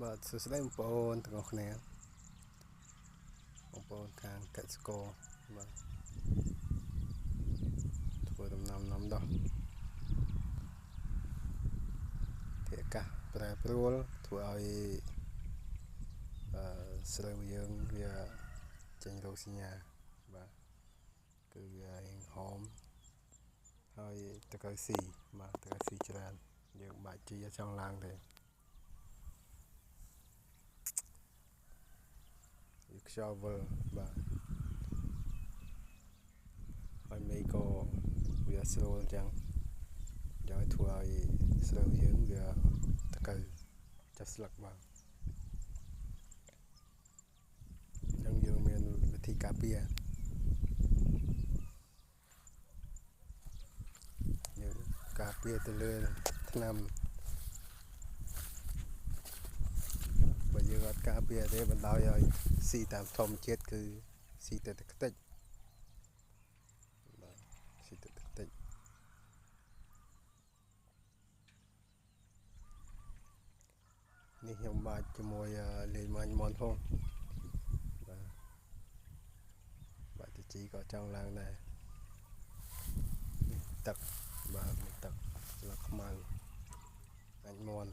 បាទសួស្តីបងប្អូនទាំងអស់គ្នាបងប្អូនខាងកសិករបាទធ្វើដំណាំដំដោះភាគអាកាសប្រែប្រួលធ្វើឲ្យស្រូវយើងវាចេញរោគសញ្ញាបាទគឺវារៀងហមហើយតកៅស៊ីបាទតកៅស៊ីច្រើនយើងបាច់ជីចង់ឡើងទេខ្យល់វិលបាទហើយមេក៏វាស្រួលអញ្ចឹងឲ្យធ្វើឲ្យស្រូវយើងវាតកៅចាប់ស្លឹកបាទអញ្ចឹងយើងមានវិធីការពារយើងការពារទៅលើថ្នាំបើយើងអត់ការពារទេបណ្ដោយឲ្យស៊ីតាមធម្មជាតិគឺស៊ីតែទឹកតិចបាទស៊ីតែទឹកតិចនេះខ្ញុំបាច់ជាមួយលេងមាញ់មន់ផងបាទបាច់ទៅជីក៏ចង់ឡើងដែរនេះទឹកបាទទឹកស្លឹកខ្មៅអញមន់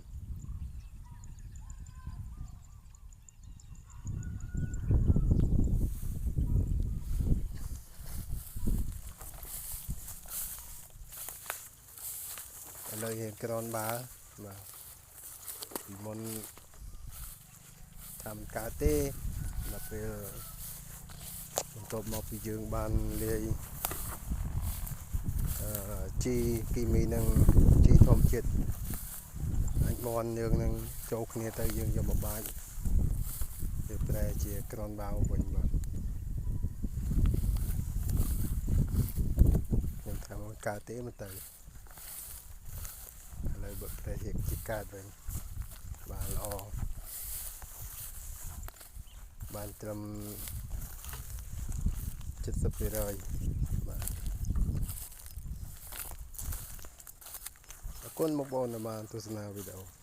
ឥឡូវយើងក្រនបាបាទពីមុនថាមិនកើតទេដល់ពេលបន្ទាប់មកពីយើងបានលាយជីគីមីនិងជីធម្មជាតិអាចមន់យើងនឹងចូលគ្នាទៅយើងយកមកបាចវាប្រែជាក្រនបាវិញបាទខ្ញុំថាមិនកើតទេមិនទៅឥឡូវបើប្រែជាកើតវិញបាទល្អបានត្រឹម 70% បាទអរគុណបងប្អូនដែលបានទស្សនាវីដេអូ